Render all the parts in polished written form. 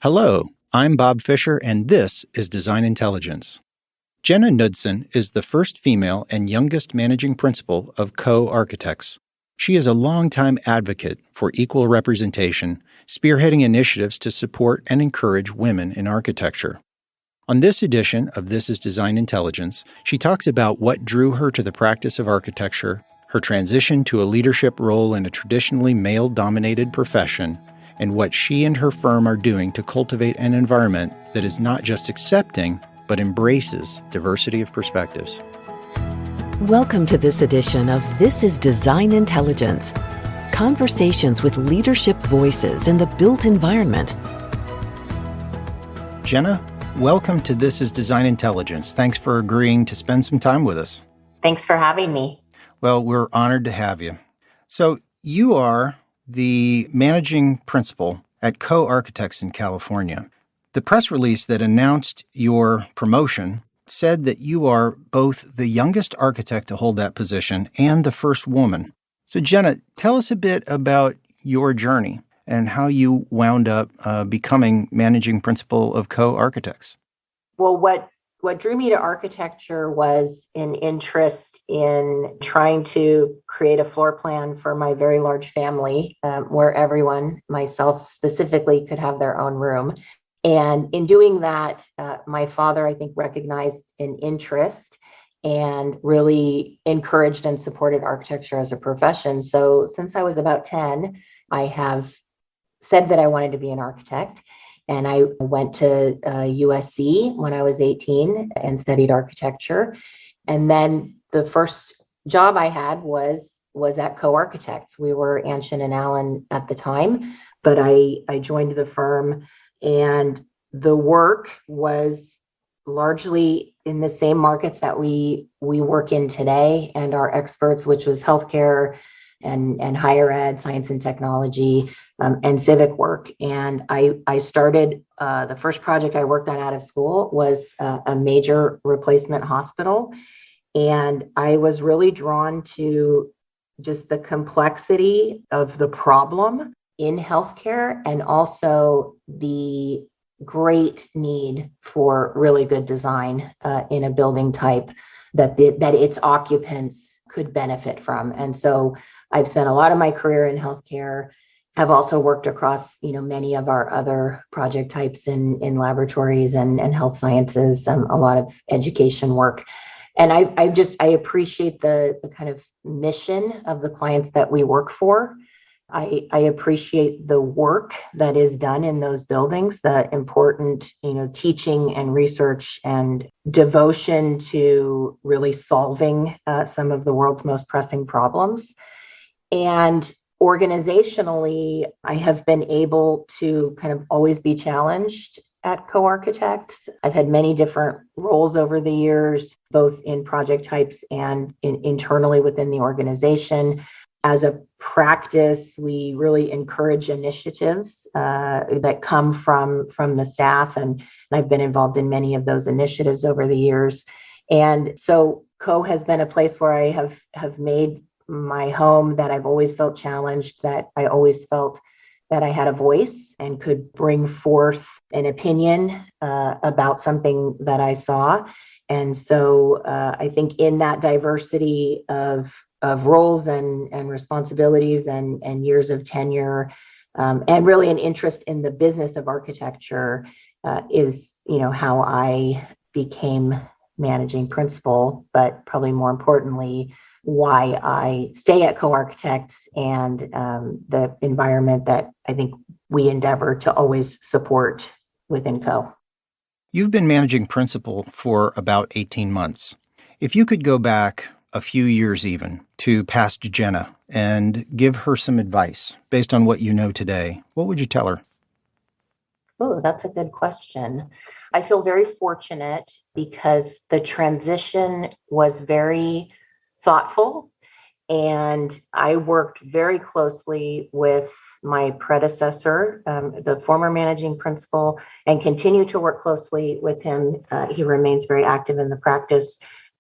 Hello, I'm Bob Fisher, and this is Design Intelligence. Jenna Knudsen is the first female and youngest managing principal of Co-Architects. She is a longtime advocate for equal representation, spearheading initiatives to support and encourage women in architecture. On this edition of This Is Design Intelligence, she talks about what drew her to the practice of architecture, her transition to a leadership role in a traditionally male-dominated profession, and what she and her firm are doing to cultivate an environment that is not just accepting, but embraces diversity of perspectives. Welcome to this edition of This is Design Intelligence. Conversations with leadership voices in the built environment. Jenna, welcome to This is Design Intelligence. Thanks for agreeing to spend some time with us. Thanks for having me. Well, we're honored to have you. So you are the managing principal at Co-Architects in California. The press release that announced your promotion said that you are both the youngest architect to hold that position and the first woman. So Jenna, tell us a bit about your journey and how you wound up becoming managing principal of Co-Architects. Well, what drew me to architecture was an interest in trying to create a floor plan for my very large family, where everyone, myself specifically, could have their own room. And in doing that, my father, I think, recognized an interest and really encouraged and supported architecture as a profession. So since I was about 10, I have said that I wanted to be an architect. And I went to USC when I was 18 and studied architecture. And then the first job I had was at Co-Architects. We were Anshin and Allen at the time, but I joined the firm, and the work was largely in the same markets that we work in today and are experts, which was healthcare and higher ed, science and technology, and civic work. And I started, the first project I worked on out of school was a major replacement hospital. And I was really drawn to just the complexity of the problem in healthcare, and also the great need for really good design in a building type that its occupants could benefit from. And so I've spent a lot of my career in healthcare. Have also worked across, many of our other project types in laboratories and health sciences, a lot of education work. And I appreciate the kind of mission of the clients that we work for. I appreciate the work that is done in those buildings, the important, teaching and research and devotion to really solving some of the world's most pressing problems. And organizationally, I have been able to kind of always be challenged at Co-Architects. I've had many different roles over the years, both in project types and internally within the organization. As a practice, we really encourage initiatives that come from the staff, and I've been involved in many of those initiatives over the years. And so Co has been a place where I have made my home, that I've always felt challenged, that I always felt that I had a voice and could bring forth an opinion about something that I saw. And so I think in that diversity of roles and responsibilities and years of tenure, and really an interest in the business of architecture is, how I became managing principal, but probably more importantly, why I stay at Co-Architects and the environment that I think we endeavor to always support within Co. You've been managing principal for about 18 months. If you could go back a few years even to past Jenna and give her some advice based on what you know today, what would you tell her? Oh, that's a good question. I feel very fortunate because the transition was very thoughtful, and I worked very closely with my predecessor, the former managing principal, and continue to work closely with him. He remains very active in the practice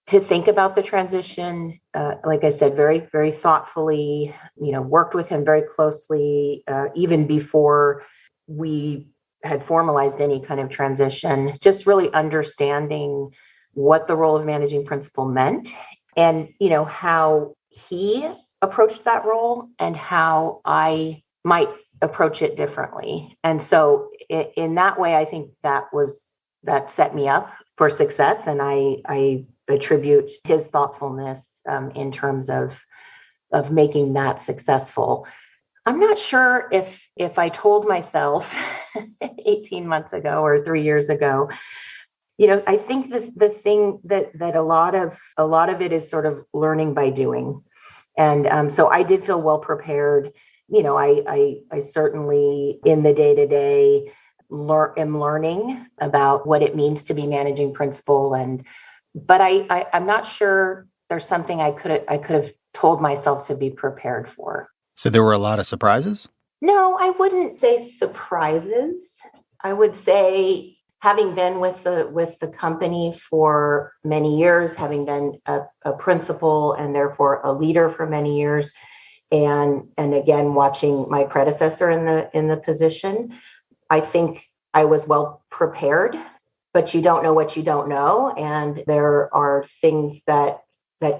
to think about the transition. Like I said, very, very thoughtfully, worked with him very closely, even before we had formalized any kind of transition, just really understanding what the role of managing principal meant and, how he approached that role and how I might approach it differently. And so in that way, I think that set me up for success. And I attribute his thoughtfulness in terms of making that successful. I'm not sure if I told myself 18 months ago or 3 years ago, I think the thing that a lot of it is sort of learning by doing. And so I did feel well prepared. I certainly in the day-to-day am learning about what it means to be managing principal. But I'm not sure there's something I could have told myself to be prepared for. So there were a lot of surprises? No, I wouldn't say surprises. I would say, having been with the company for many years, having been a principal and therefore a leader for many years, and again watching my predecessor in the position, I think I was well prepared. But you don't know what you don't know, and there are things that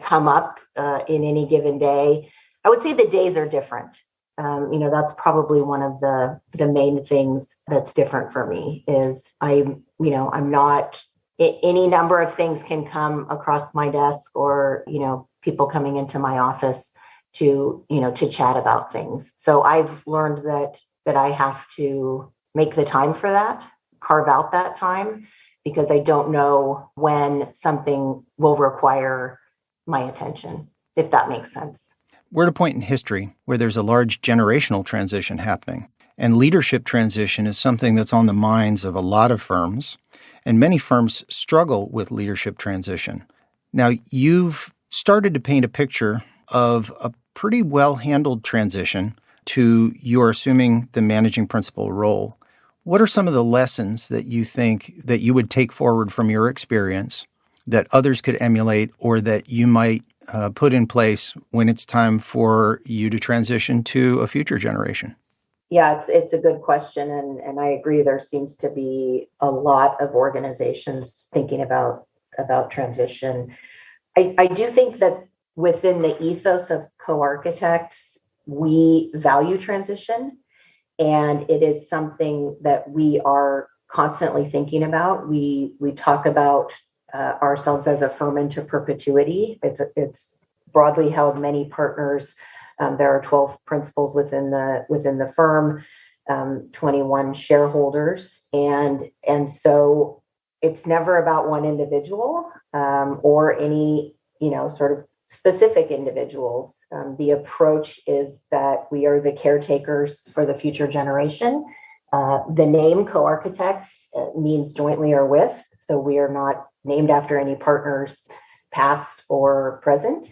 come up in any given day. I would say the days are different. That's probably one of the main things that's different for me is I'm not, any number of things can come across my desk or, people coming into my office to chat about things. So I've learned that I have to make the time for that, carve out that time, because I don't know when something will require my attention, if that makes sense. We're at a point in history where there's a large generational transition happening, and leadership transition is something that's on the minds of a lot of firms, and many firms struggle with leadership transition. Now, you've started to paint a picture of a pretty well-handled transition to your assuming the managing principal role. What are some of the lessons that you think that you would take forward from your experience that others could emulate or that you might put in place when it's time for you to transition to a future generation? Yeah, it's a good question. And I agree, there seems to be a lot of organizations thinking about transition. I do think that within the ethos of co-architects, we value transition. And it is something that we are constantly thinking about. We talk about ourselves as a firm into perpetuity. It's broadly held. Many partners. There are 12 principals within the firm, 21 shareholders, and so it's never about one individual or any sort of specific individuals. The approach is that we are the caretakers for the future generation. The name co-architects means jointly or with, so we are not named after any partners, past or present.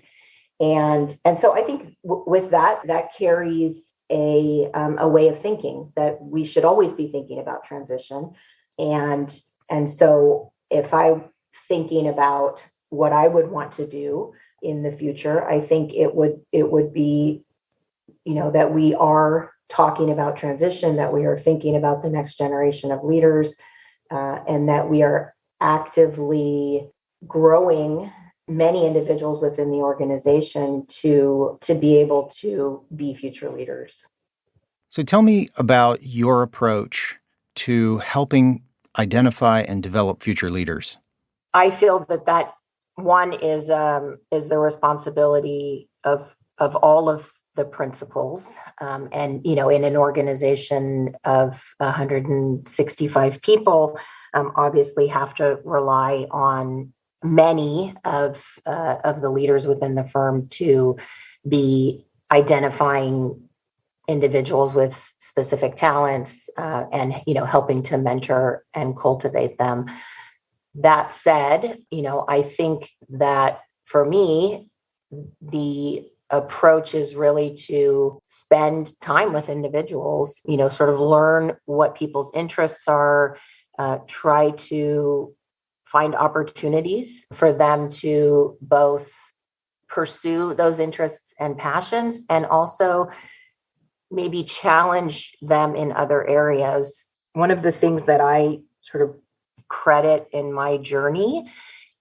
And so I think with that carries a way of thinking that we should always be thinking about transition. And so if I'm thinking about what I would want to do in the future, I think it would be, that we are talking about transition, that we are thinking about the next generation of leaders, and that we are actively growing many individuals within the organization to be able to be future leaders. So tell me about your approach to helping identify and develop future leaders. I feel that one is the responsibility of all of the principals, and in an organization of 165 people, obviously have to rely on many of the leaders within the firm to be identifying individuals with specific talents and helping to mentor and cultivate them. That said, I think that for me, the approach is really to spend time with individuals, sort of learn what people's interests are, try to find opportunities for them to both pursue those interests and passions, and also maybe challenge them in other areas one of the things that I sort of credit in my journey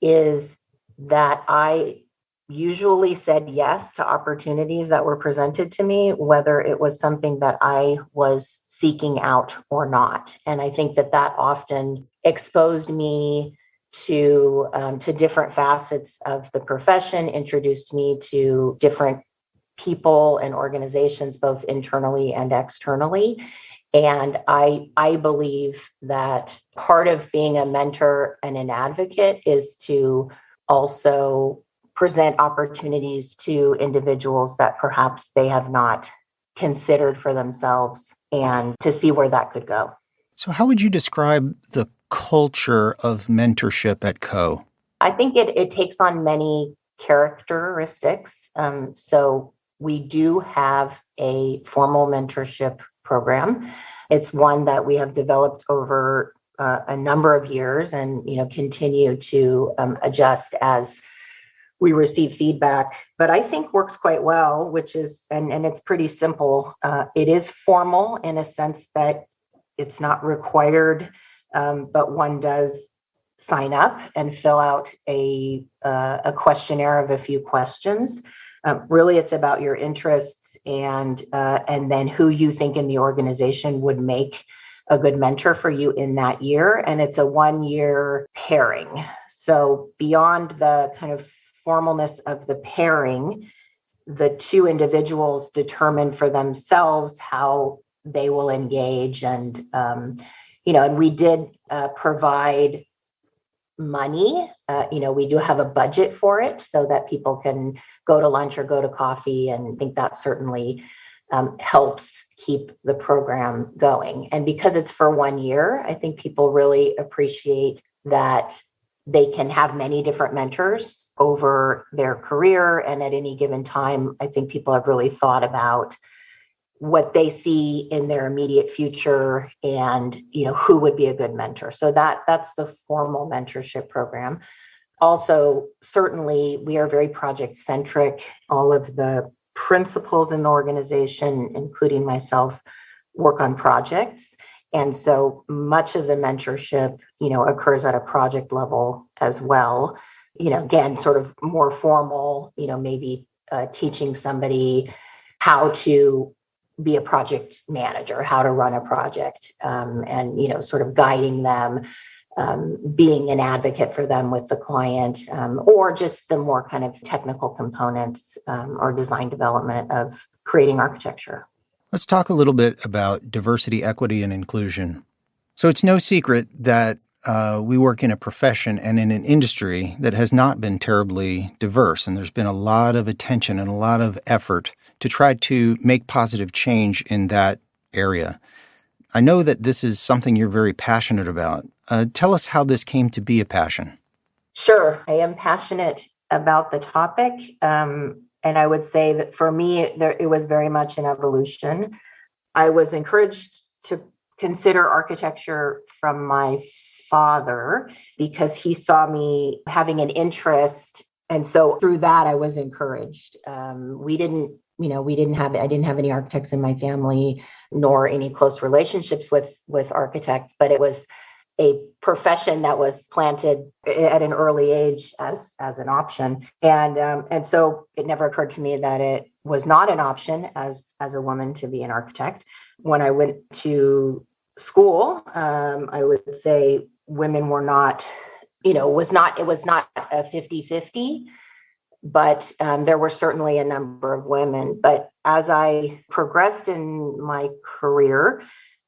is that I usually said yes to opportunities that were presented to me, whether it was something that I was seeking out or not. And I think that that often exposed me to different facets of the profession, introduced me to different people and organizations, both internally and externally. And I believe that part of being a mentor and an advocate is to also present opportunities to individuals that perhaps they have not considered for themselves, and to see where that could go. So how would you describe the culture of mentorship at Co? I think it takes on many characteristics. So we do have a formal mentorship program. It's one that we have developed over a number of years, and continue to adjust as we receive feedback, but I think works quite well, which is, and it's pretty simple. It is formal in a sense that it's not required, but one does sign up and fill out a questionnaire of a few questions. Really, it's about your interests and then who you think in the organization would make a good mentor for you in that year. And it's a 1-year pairing. So beyond the kind of formalness of the pairing, the two individuals determine for themselves how they will engage. And, and we did provide money. We do have a budget for it so that people can go to lunch or go to coffee. And I think that certainly helps keep the program going. And because it's for 1 year, I think people really appreciate that they can have many different mentors over their career. And at any given time, I think people have really thought about what they see in their immediate future and, who would be a good mentor. So that's the formal mentorship program. Also, certainly we are very project centric. All of the principals in the organization, including myself, work on projects. And so much of the mentorship, occurs at a project level as well. Again, sort of more formal, maybe teaching somebody how to be a project manager, how to run a project, and, sort of guiding them, being an advocate for them with the client, or just the more kind of technical components or design development of creating architecture. Let's talk a little bit about diversity, equity, and inclusion. So it's no secret that we work in a profession and in an industry that has not been terribly diverse, and there's been a lot of attention and a lot of effort to try to make positive change in that area. I know that this is something you're very passionate about. Tell us how this came to be a passion. Sure. I am passionate about the topic. And I would say that for me, it was very much an evolution. I was encouraged to consider architecture from my father because he saw me having an interest. And so through that, I was encouraged. I didn't have any architects in my family, nor any close relationships with architects, but it was a profession that was planted at an early age as an option. And so it never occurred to me that it was not an option as a woman to be an architect. When I went to school, I would say women were not, it was not a 50-50, but there were certainly a number of women. But as I progressed in my career,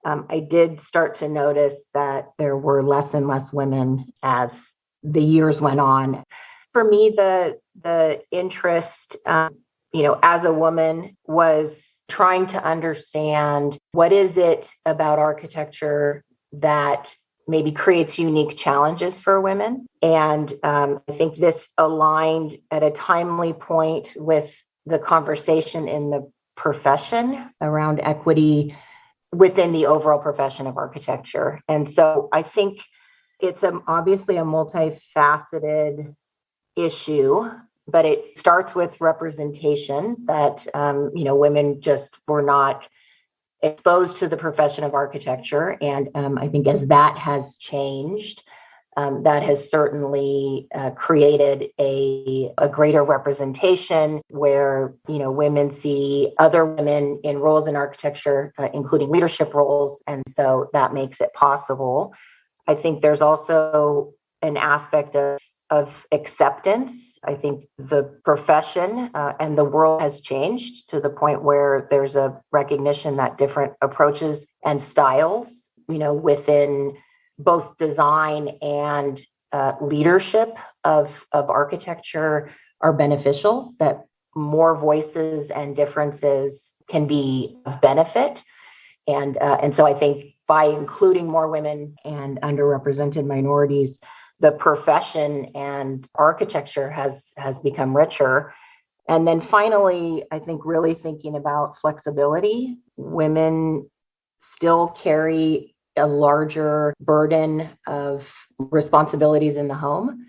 I did start to notice that there were less and less women as the years went on. For me, the interest, as a woman was trying to understand what is it about architecture that maybe creates unique challenges for women. And I think this aligned at a timely point with the conversation in the profession around equity within the overall profession of architecture. And so I think it's obviously a multifaceted issue, but it starts with representation that, women just were not exposed to the profession of architecture. And I think as that has changed, that has certainly created a greater representation where, women see other women in roles in architecture, including leadership roles. And so that makes it possible. I think there's also an aspect of acceptance. I think the profession and the world has changed to the point where there's a recognition that different approaches and styles, within both design and leadership of architecture are beneficial, that more voices and differences can be of benefit. And so I think by including more women and underrepresented minorities, the profession and architecture has become richer. And then finally, I think really thinking about flexibility. Women still carry a larger burden of responsibilities in the home.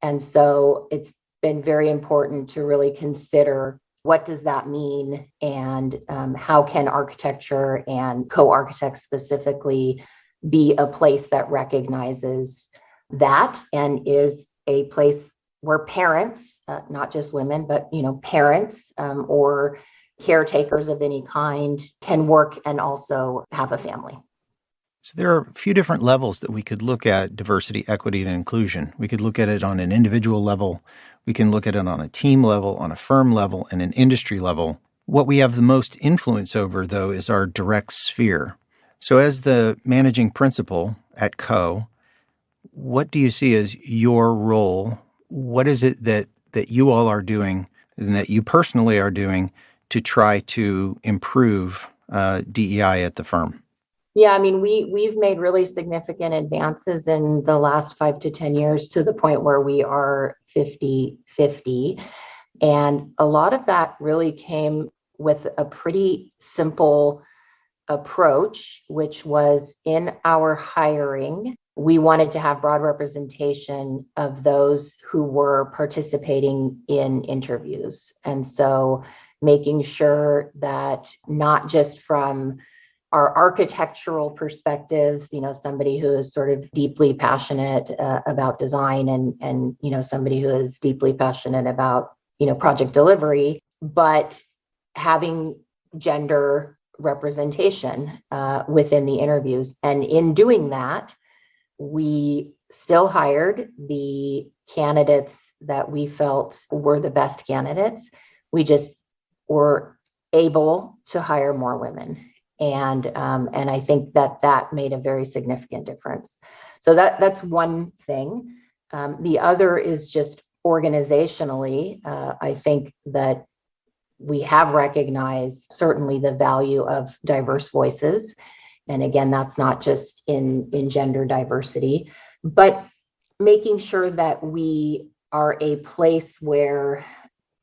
And so it's been very important to really consider what does that mean, and how can architecture and co-architects specifically be a place that recognizes that and is a place where parents, not just women, but parents or caretakers of any kind can work and also have a family. So there are a few different levels that we could look at diversity, equity, and inclusion. We could look at it on an individual level. We can look at it on a team level, on a firm level, and an industry level. What we have the most influence over, though, is our direct sphere. So as the managing principal at Co., what do you see as your role? What is it that you all are doing and that you personally are doing to try to improve DEI at the firm? Yeah, I mean, we've made really significant advances in the last 5 to 10 years to the point where we are 50-50. And a lot of that really came with a pretty simple approach, which was in our hiring. We wanted to have broad representation of those who were participating in interviews. And so making sure that not just from our architectural perspectives, somebody who is sort of deeply passionate about design and somebody who is deeply passionate about, project delivery, but having gender representation within the interviews. And in doing that, we still hired the candidates that we felt were the best candidates. We just were able to hire more women. And I think that made a very significant difference. So that's one thing. The other is just organizationally. I think that we have recognized certainly the value of diverse voices. And again, that's not just in gender diversity, but making sure that we are a place where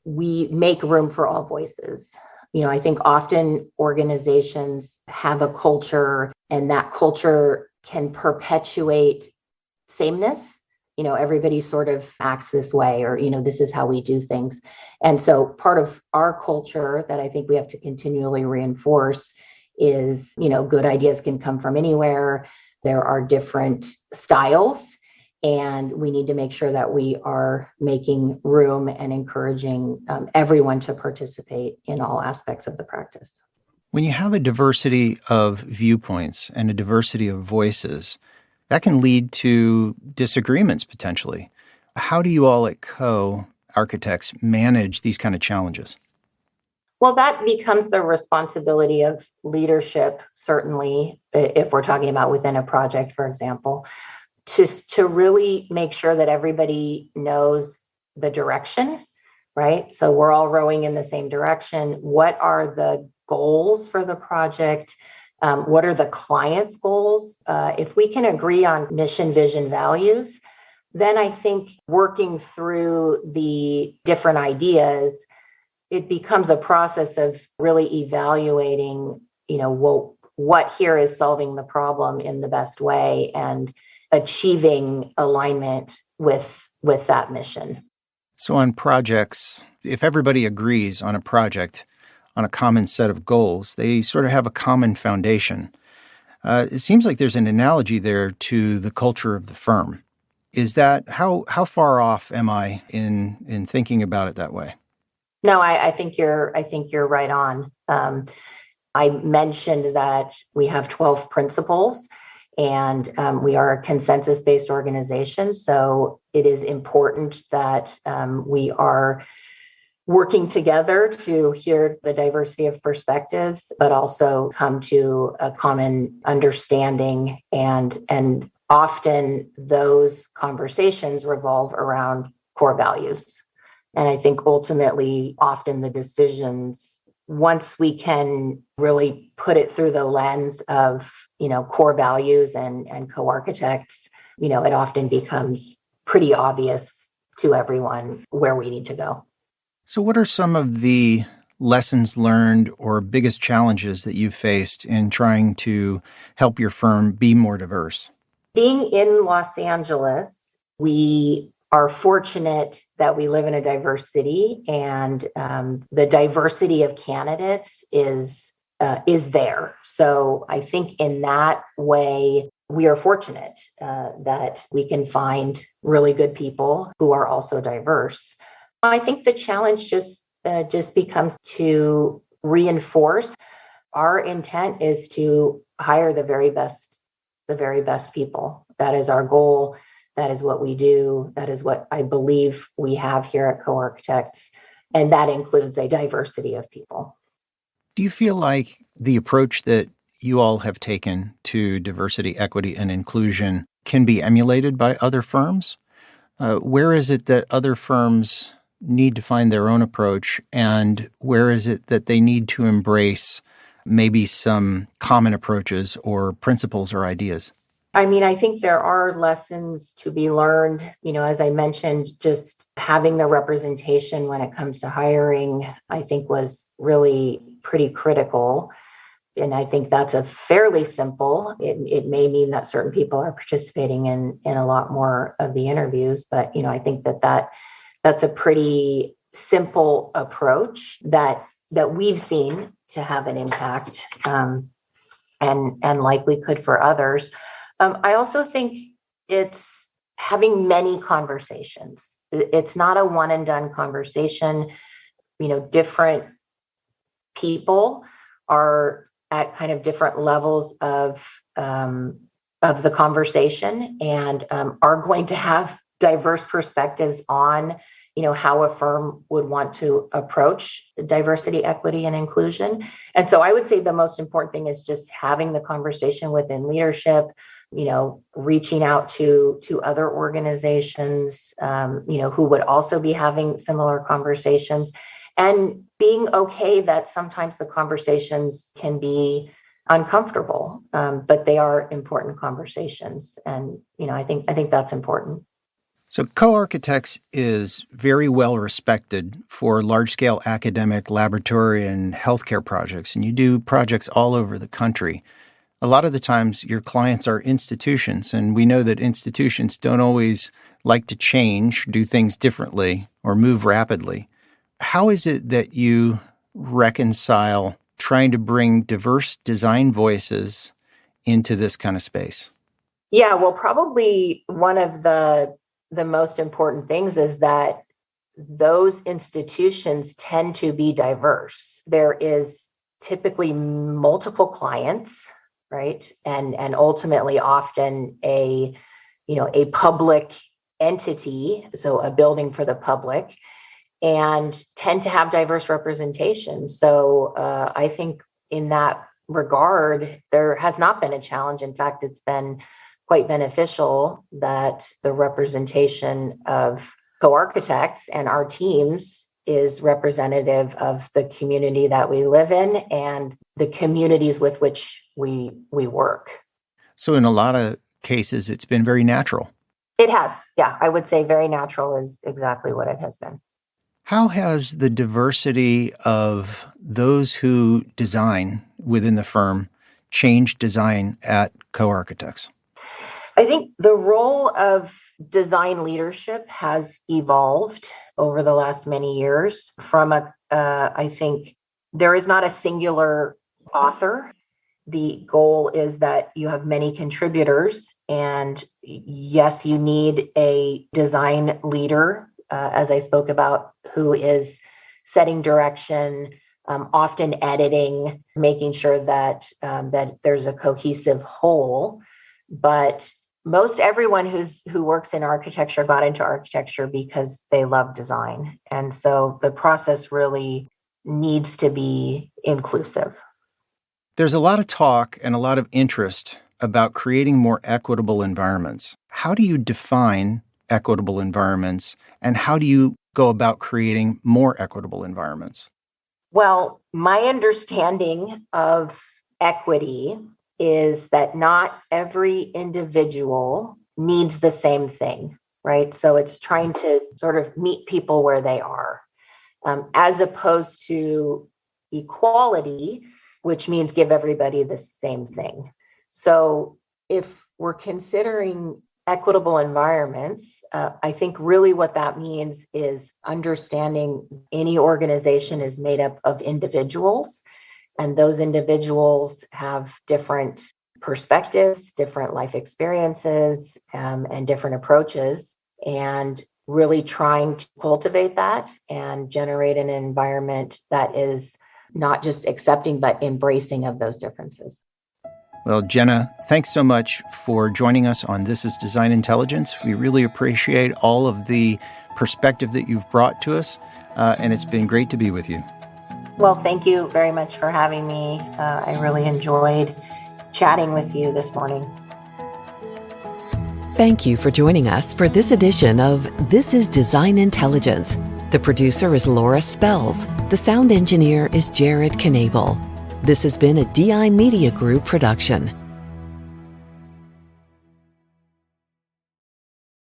we make room for all voices. I think often organizations have a culture, and that culture can perpetuate sameness. Everybody sort of acts this way, or, this is how we do things. And so part of our culture that I think we have to continually reinforce is, good ideas can come from anywhere. There are different styles, and we need to make sure that we are making room and encouraging everyone to participate in all aspects of the practice. When you have a diversity of viewpoints and a diversity of voices, that can lead to disagreements potentially. How do you all at Co Architects manage these kind of challenges? Well, that becomes the responsibility of leadership, certainly, if we're talking about within a project, for example, to really make sure that everybody knows the direction, right? So we're all rowing in the same direction. What are the goals for the project? What are the client's goals? If we can agree on mission, vision, values, then I think working through the different ideas, it becomes a process of really evaluating, what here is solving the problem in the best way and achieving alignment with that mission. So on projects, if everybody agrees on a project, on a common set of goals. They sort of have a common foundation. It seems like there's an analogy there to the culture of the firm. Is that how far off am I in thinking about it that way? No, I think you're right on. I mentioned that we have 12 principles, and we are a consensus-based organization. So it is important that we are working together to hear the diversity of perspectives, but also come to a common understanding. And often those conversations revolve around core values. And I think ultimately, often the decisions, once we can really put it through the lens of, core values and co-architects, it often becomes pretty obvious to everyone where we need to go. So what are some of the lessons learned or biggest challenges that you've faced in trying to help your firm be more diverse? Being in Los Angeles, we are fortunate that we live in a diverse city, and the diversity of candidates is there. So I think in that way, we are fortunate that we can find really good people who are also diverse. I think the challenge just becomes to reinforce our intent is to hire the very best people. That is our goal. That is what we do. That is what I believe we have here at Co-Architects. And that includes a diversity of people. Do you feel like the approach that you all have taken to diversity, equity, and inclusion can be emulated by other firms? Where is it that other firms need to find their own approach, and where is it that they need to embrace maybe some common approaches or principles or ideas? I mean, I think there are lessons to be learned. As I mentioned, just having the representation when it comes to hiring, I think was really pretty critical. And I think that's a fairly simple. It may mean that certain people are participating in a lot more of the interviews, but I think that's a pretty simple approach that we've seen to have an impact, and likely could for others. I also think it's having many conversations. It's not a one and done conversation. Different people are at kind of different levels of the conversation, and are going to have diverse perspectives on how a firm would want to approach diversity, equity, and inclusion. And so I would say the most important thing is just having the conversation within leadership, reaching out to other organizations, who would also be having similar conversations, and being okay that sometimes the conversations can be uncomfortable, but they are important conversations. And, I think that's important. So Co-Architects is very well respected for large-scale academic, laboratory, and healthcare projects, and you do projects all over the country. A lot of the times your clients are institutions, and we know that institutions don't always like to change, do things differently, or move rapidly. How is it that you reconcile trying to bring diverse design voices into this kind of space? Yeah, well, probably one of the most important things is that those institutions tend to be diverse. There is typically multiple clients, right? And ultimately often a public entity, so a building for the public, and tend to have diverse representation. So I think in that regard, there has not been a challenge. In fact, it's been quite beneficial that the representation of co-architects and our teams is representative of the community that we live in and the communities with which we work. So in a lot of cases, it's been very natural. It has. Yeah, I would say very natural is exactly what it has been. How has the diversity of those who design within the firm changed design at Co-Architects? I think the role of design leadership has evolved over the last many years from I think there is not a singular author. The goal is that you have many contributors. And yes, you need a design leader, as I spoke about, who is setting direction, often editing, making sure that there's a cohesive whole. But most everyone who works in architecture got into architecture because they love design. And so the process really needs to be inclusive. There's a lot of talk and a lot of interest about creating more equitable environments. How do you define equitable environments, and how do you go about creating more equitable environments? Well, my understanding of equity is that not every individual needs the same thing, right? So it's trying to sort of meet people where they are, as opposed to equality, which means give everybody the same thing. So if we're considering equitable environments, I think really what that means is understanding any organization is made up of individuals, and those individuals have different perspectives, different life experiences, and different approaches, and really trying to cultivate that and generate an environment that is not just accepting, but embracing of those differences. Well, Jenna, thanks so much for joining us on This Is Design Intelligence. We really appreciate all of the perspective that you've brought to us, and it's been great to be with you. Well, thank you very much for having me. I really enjoyed chatting with you this morning. Thank you for joining us for this edition of This Is Design Intelligence. The producer is Laura Spells. The sound engineer is Jared Knabel. This has been a DI Media Group production.